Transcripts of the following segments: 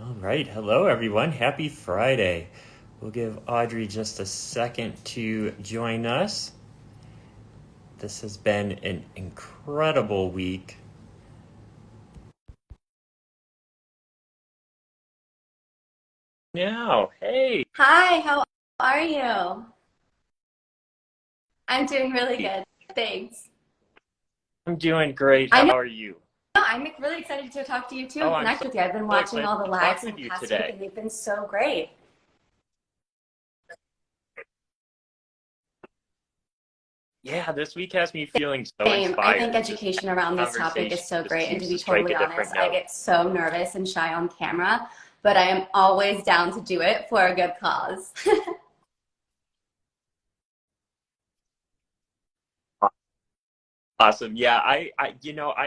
All right, hello everyone. Happy Friday. We'll give Audrie just a second to join us. This has been an incredible week. Now, hey, Hi, how are you? I'm doing really good. Thanks. I'm doing great. I How know are you? I'm really excited to talk to you too Oh, and I'm connect so, with you. I've been so watching excited all the to talk lives in with the you past week today. and they've been so great. Yeah, this week has me feeling so Same. I think inspired. Just education around this topic is conversation so just great. And to seems to be strike totally a different honest, I note. get so nervous and shy on camera, but I am always down to do it for a good cause. Awesome. Yeah, I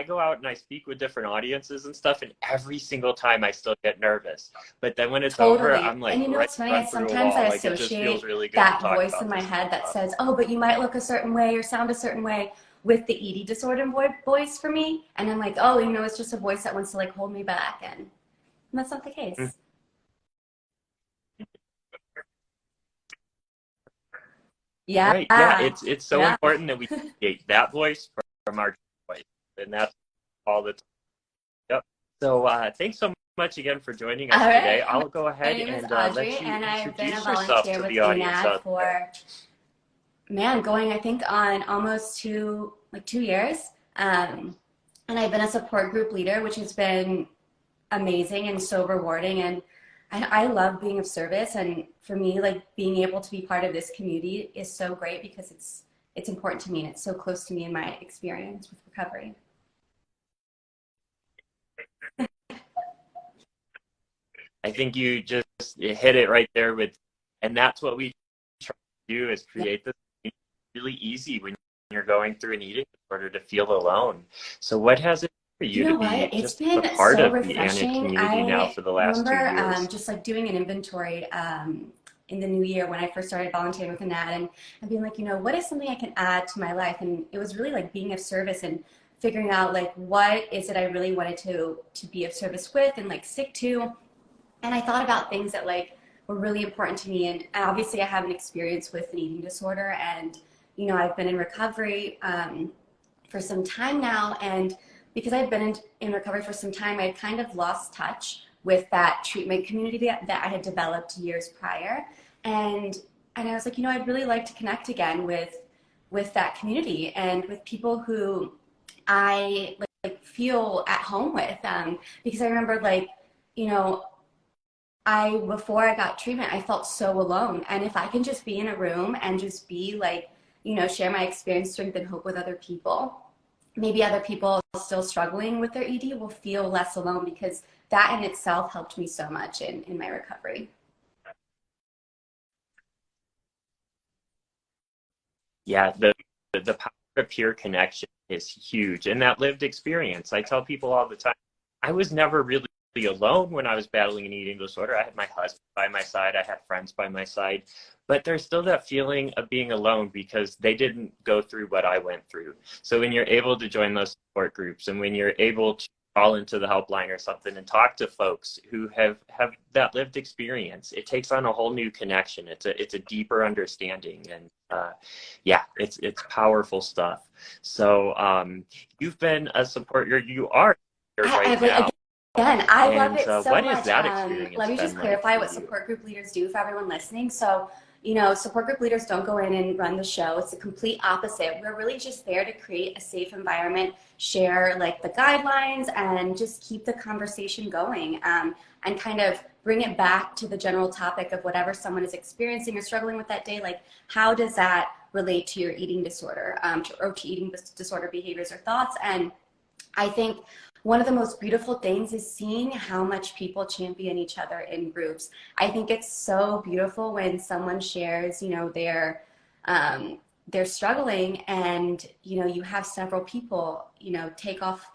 go out and I speak with different audiences and stuff, and every single time I still get nervous. But then when it's over, Totally. I'm And like you know right what's funny? I run through a sometimes I wall. Like it just feels associate really good to that talk voice in about my this head that stuff. says, "Oh, but you might look a certain way or sound a certain way," with the ED disorder voice for me. And I'm like, "Oh, it's just a voice that wants to like hold me back," and that's not the Mm. case. Yeah, Right. Yeah, it's so yeah. important that we create that voice from our voice, and that's all the time. Yep. So thanks so much again for joining All us today. right. I'll go My ahead name is and Audrey, let you and I've been a introduce yourself volunteer to with the audience ENAD out there. for man, going I think on almost 2 years. And I've been a support group leader, which has been amazing and so rewarding. And I love being of service. And for me, like being able to be part of this community is so great because it's important to me and it's so close to me in my experience with recovery. I think you hit it right there and that's what we try to do is Yeah. create this really easy when you're going through an eating disorder to feel alone. So what has it for You you to know what? be It's just a been part so of the ANID refreshing. community now I for the last remember 2 years? just like doing an inventory in the new year when I first started volunteering with an ad and being like, what is something I can add to my life? And it was really like being of service and figuring out like what is it I really wanted to be of service with and like stick to. And I thought about things that like were really important to me. And obviously I have an experience with an eating disorder and I've been in recovery for some time now. And because I've been in recovery for some time, I kind of lost touch with that treatment community that I had developed years prior. And I was like, I'd really like to connect again with that community and with people who I like feel at home with. Because I remember like, you know, before I got treatment, I felt so alone. And if I can just be in a room and just be like, share my experience, strength, and hope with other people, maybe other people still struggling with their ED will feel less alone because that in itself helped me so much in my recovery. Yeah, the power of peer connection is huge. And that lived experience. I tell people all the time, I was never really alone when I was battling an eating disorder. I had my husband by my side, I had friends by my side, but there's still that feeling of being alone because they didn't go through what I went through. So when you're able to join those support groups and when you're able to call into the helpline or something and talk to folks who have that lived experience, it takes on a whole new connection. It's a deeper understanding, and yeah, it's powerful stuff. So you've been a supporter, you are here I right like now. again, I love And it so what has much. that Let experience me just been like clarify for what you? support group leaders do for everyone listening. So, support group leaders don't go in and run the show. It's the complete opposite. We're really just there to create a safe environment, share like the guidelines, and just keep the conversation going, and kind of bring it back to the general topic of whatever someone is experiencing or struggling with that day. Like, how does that relate to your eating disorder, or to eating disorder behaviors or thoughts? And I think one of the most beautiful things is seeing how much people champion each other in groups. I think it's so beautiful when someone shares, they're struggling and, you have several people, take off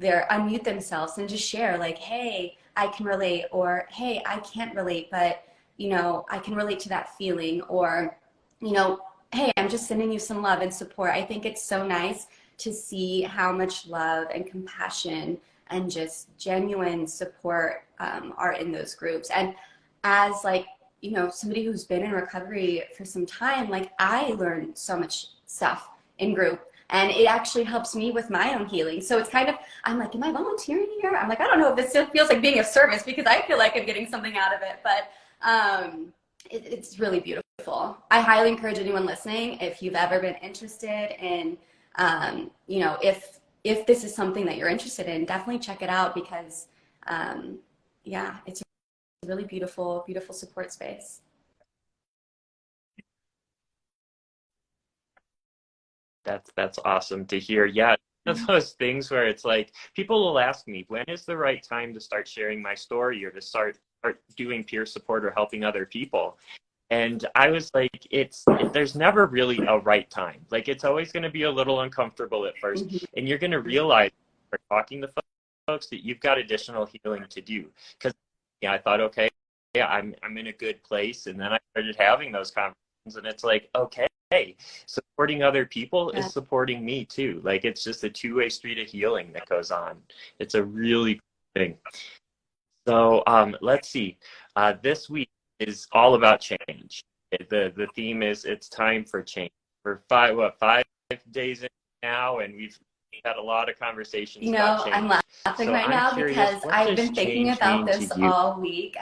unmute themselves and just share like, hey, I can relate, or hey, I can't relate, but, I can relate to that feeling, or, you know, hey, I'm just sending you some love and support. I think it's so nice to see how much love and compassion and just genuine support are in those groups. And as like, you know, somebody who's been in recovery for some time, like I learned so much stuff in group, and it actually helps me with my own healing. So it's kind of, I'm like, am I volunteering here? I'm like, I don't know if this still feels like being of service, because I feel like I'm getting something out of it, but it's really beautiful. I highly encourage anyone listening, if you've ever been interested in, you know, if this is something that you're interested in, definitely check it out, because yeah, it's a really beautiful, beautiful support space. That's awesome to hear. Yeah, one of those things where it's like people will ask me, when is the right time to start sharing my story or to start doing peer support or helping other people? And I was like, there's never really a right time. Like it's always going to be a little uncomfortable at first, Mhm. and you're going to realize when you're talking to folks that you've got additional healing to do. Because yeah, I thought, okay, yeah, I'm in a good place, and then I started having those conversations, and it's like, okay, supporting other people Yeah. is supporting me too. Like it's just a two-way street of healing that goes on. It's a really cool thing. So let's see. This week is all about change. The theme is it's time for change. We're 5 days in now, and we've had a lot of conversations You about know, I'm change. laughing So right I'm now curious, because what I've does been thinking change about mean to this you? all week.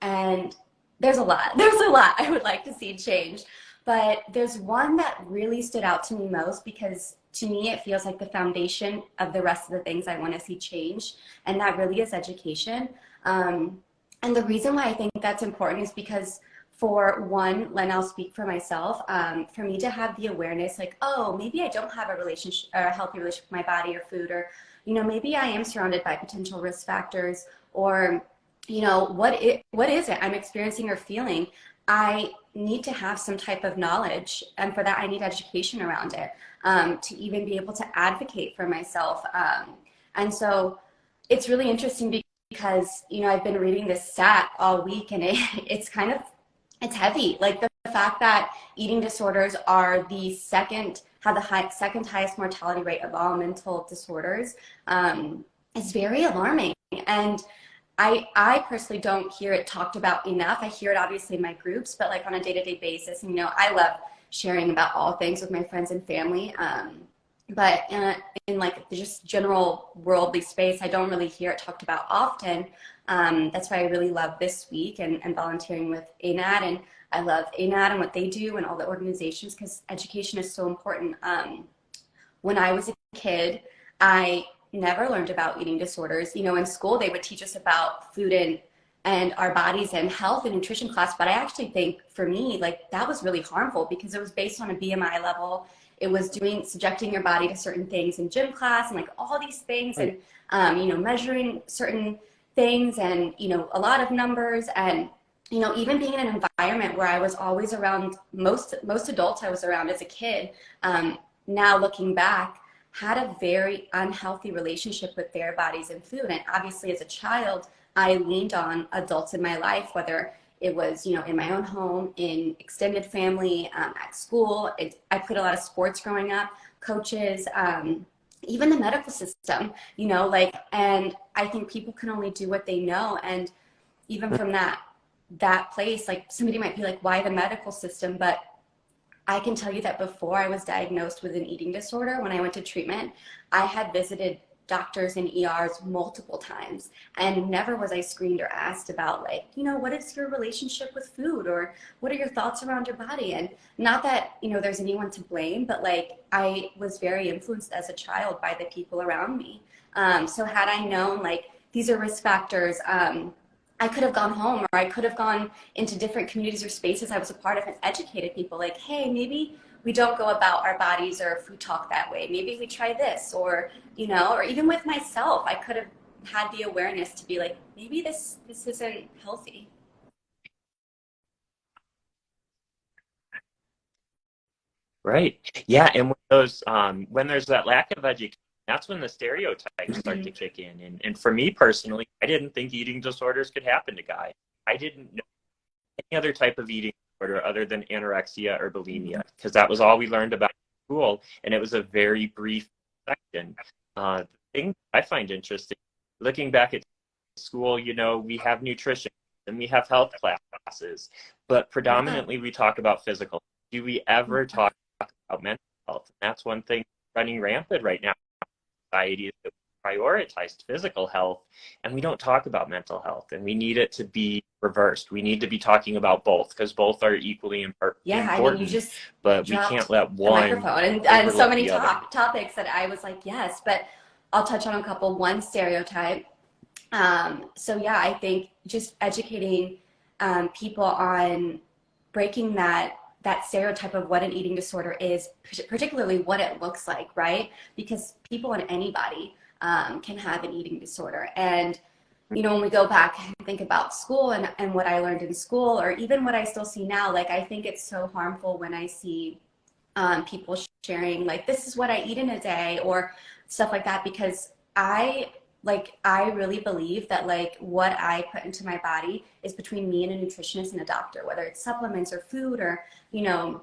And there's a lot. There's a lot I would like to see change. But there's one that really stood out to me most, because to me it feels like the foundation of the rest of the things I want to see change. And that really is education. And the reason why I think that's important is because, for one, Len, I'll speak for myself. For me to have the awareness, like, oh, maybe I don't have a relationship or a healthy relationship with my body or food, or, you know, maybe I am surrounded by potential risk factors, or, you know, what is it I'm experiencing or feeling? I need to have some type of knowledge, and for that, I need education around it, to even be able to advocate for myself. And so it's really interesting because, you know, I've been reading this stat all week, and it's kind of, it's heavy. Like the fact that eating disorders are the second, have the second highest mortality rate of all mental disorders, is very alarming. And I personally don't hear it talked about enough. I hear it obviously in my groups, but like on a day-to-day basis. And, you know, I love sharing about all things with my friends and family. But in like just general worldly space, I don't really hear it talked about often. That's why I really love this week and volunteering with ENAD. And I love ENAD and what they do and all the organizations, because education is so important. When I was a kid, I never learned about eating disorders. You know, in school, they would teach us about food and our bodies and health and nutrition class. But I actually think for me, like that was really harmful, because it was based on a BMI level. It was subjecting your body to certain things in gym class and like all these things, and, you know, measuring certain things, and, you know, a lot of numbers. And, you know, even being in an environment where I was always around most adults I was around as a kid, now looking back, had a very unhealthy relationship with their bodies and food. And obviously as a child, I leaned on adults in my life, whether it was, you know, in my own home, in extended family, at school. I played a lot of sports growing up, coaches, even the medical system, you know, like, and I think people can only do what they know. And even from that place, like somebody might be like, why the medical system? But I can tell you that before I was diagnosed with an eating disorder, when I went to treatment, I had visited doctors and ERs multiple times, and never was I screened or asked about, like, you know, what is your relationship with food, or what are your thoughts around your body? And not that, you know, there's anyone to blame, but like I was very influenced as a child by the people around me. So had I known like these are risk factors, I could have gone home, or I could have gone into different communities or spaces I was a part of and educated people like, hey, maybe we don't go about our bodies or food talk that way. Maybe we try this, or, you know, or even with myself, I could have had the awareness to be like, maybe this isn't healthy. Right. Yeah, and when there's that lack of education, that's when the stereotypes start to kick in. And for me personally, I didn't think eating disorders could happen to guys. I didn't know any other type of eating disorder other than anorexia or bulimia, because that was all we learned about in school, and it was a very brief section. The thing I find interesting, looking back at school, you know, we have nutrition and we have health classes, but Yeah. predominantly we talk about physical. Do we ever talk about mental health? And that's one thing running rampant right now in society is that we prioritize physical health and we don't talk about mental health, and we need it to be reversed. We need to be talking about both because both are equally Yeah, I mean, you important, just but we can't dropped let the one microphone and so overlook many the other. topics that I was like, yes, but I'll touch on a couple. One, stereotype. So yeah, I think just educating people on breaking that stereotype of what an eating disorder is, particularly what it looks like, right? Because people and anybody can have an eating disorder. And you know, when we go back and think about school and what I learned in school, or even what I still see now, like I think it's so harmful when I see people sharing like this is what I eat in a day or stuff like that, because I really believe that like what I put into my body is between me and a nutritionist and a doctor, whether it's supplements or food or, you know,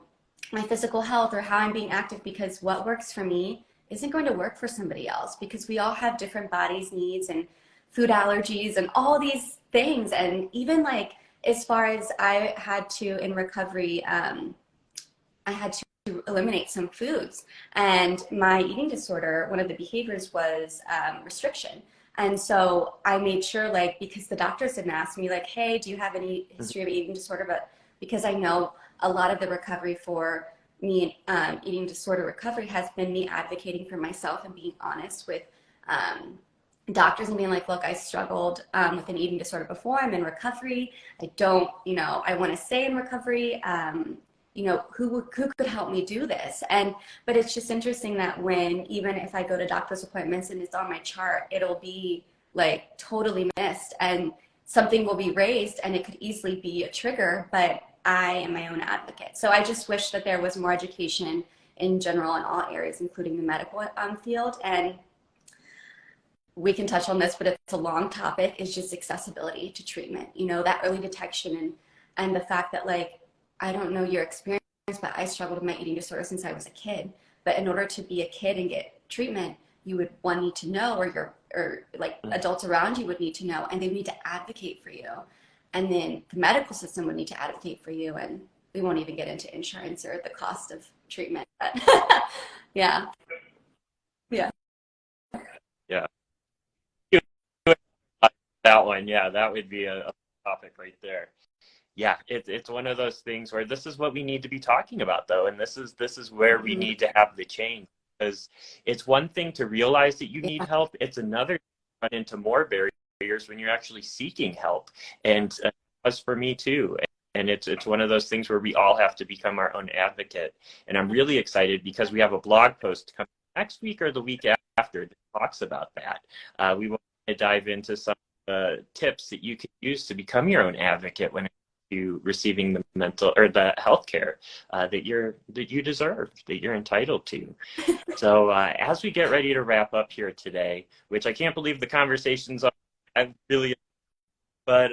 my physical health or how I'm being active, because what works for me isn't going to work for somebody else, because we all have different bodies needs and food allergies and all these things. And even like as far as I had to in recovery, I had to eliminate some foods. And my eating disorder, one of the behaviors was restriction. And so I made sure, like, because the doctors didn't ask me, like, hey, do you have any history of eating disorder? But because I know a lot of the recovery for me, eating disorder recovery has been me advocating for myself and being honest with doctors and being like, look, I struggled with an eating disorder before. I'm in recovery. I don't, you know, I want to stay in recovery. You know, who could help me do this? And but it's just interesting that when even if I go to doctor's appointments and it's on my chart, it'll be like totally missed and something will be raised and it could easily be a trigger, but I am my own advocate. So I just wish that there was more education in general in all areas, including the medical field. And we can touch on this, but it's a long topic, is just accessibility to treatment. You know, that early detection and the fact that like, I don't know your experience, but I struggled with my eating disorder since I was a kid. But in order to be a kid and get treatment, you would one need to know, or like adults around you would need to know, and they need to advocate for you. And then the medical system would need to advocate for you. And we won't even get into insurance or the cost of treatment. But yeah. Yeah. Yeah. That one, yeah, that would be a topic right there. Yeah, it's one of those things where this is what we need to be talking about, though, and this is where we Mhm. need to have the change, because it's one thing to realize that you need Yeah. help. It's another to run into more barriers when you're actually seeking help, and as for me too. And it's one of those things where we all have to become our own advocate. And I'm really excited because we have a blog post coming next week or the week after that talks about that. We want to dive into some tips that you can use to become your own advocate when you receiving the mental or the health care that you deserve, that you're entitled to. So as we get ready to wrap up here today, which I can't believe the conversations I've really, but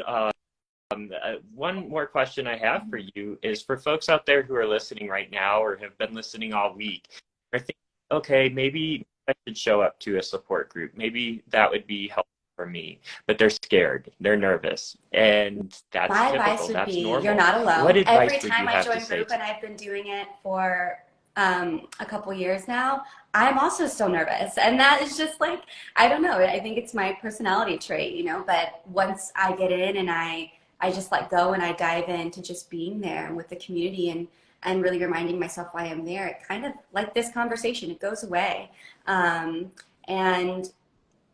one more question I have for you is for folks out there who are listening right now or have been listening all week, are thinking, okay, maybe I should show up to a support group. Maybe that would be helpful for me, but they're scared, they're nervous, and that's My advice typical, would that's be you're normal. not What alone. advice Every would time you I have to join say group, to and I've been doing it for a couple years now, I'm also still nervous. And that is just like, I don't know, I think it's my personality trait, you know, but once I get in and I just let go and I dive into just being there with the community and really reminding myself why I'm there, it kind of like this conversation, it goes away. Um, and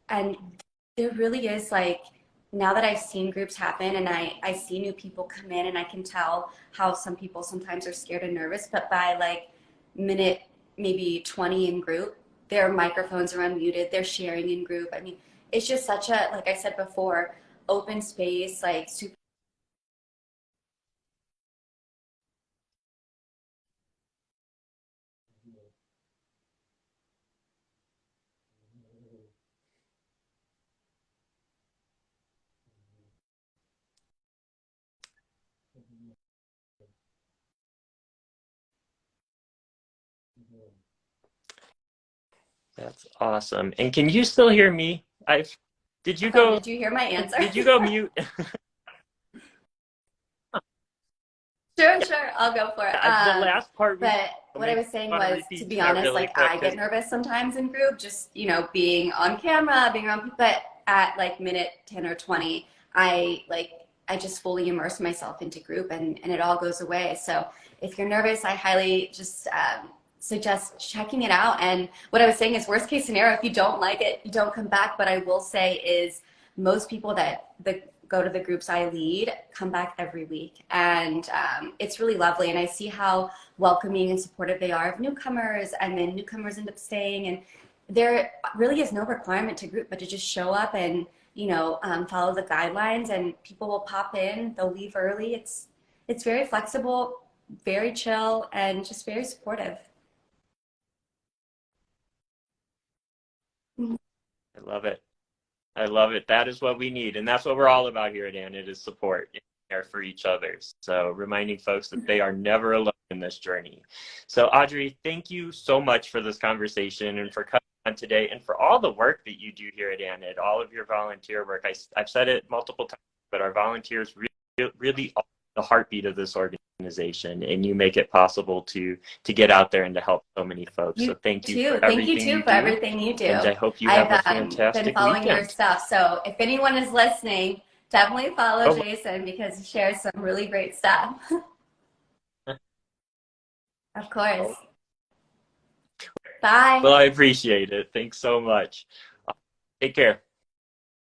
and there really is like, now that I've seen groups happen and I see new people come in and I can tell how some people sometimes are scared and nervous, but by like minute maybe 20 in group, their microphones are unmuted, they're sharing in group. I mean, it's just such a, like I said before, open space, like super. That's awesome. And can you still hear me? Did you Oh, go, did you hear my answer? did you go mute? Sure, sure, I'll go for it. The last part we But what I maybe was saying want to was, to repeat be that honest, really like quick I get because nervous sometimes in group, just, being on camera, being around people, but at like minute 10 or 20, I just fully immerse myself into group and it all goes away. So if you're nervous, I highly just suggest checking it out. And what I was saying is worst case scenario, if you don't like it, you don't come back. But I will say is most people that go to the groups I lead come back every week. And it's really lovely. And I see how welcoming and supportive they are of newcomers, and then newcomers end up staying. And there really is no requirement to group, but to just show up and follow the guidelines, and people will pop in, they'll leave early. It's very flexible, very chill, and just very supportive. I love it. I love it. That is what we need. And that's what we're all about here at Anit is support and care for each other. So reminding folks that they are never alone in this journey. So Audrie, thank you so much for this conversation and for coming on today and for all the work that you do here at Anit, all of your volunteer work. I've said it multiple times, but our volunteers really are the heartbeat of this organization, and you make it possible to get out there and to help so many folks. So thank you for Thank you everything too you for do. everything you do. And I hope you have I've a been fantastic following your weekend. stuff, so if anyone is listening, definitely follow Oh, Jason because he shares some really great stuff. Of course. Bye. well, I appreciate it. Thanks so much. Take care.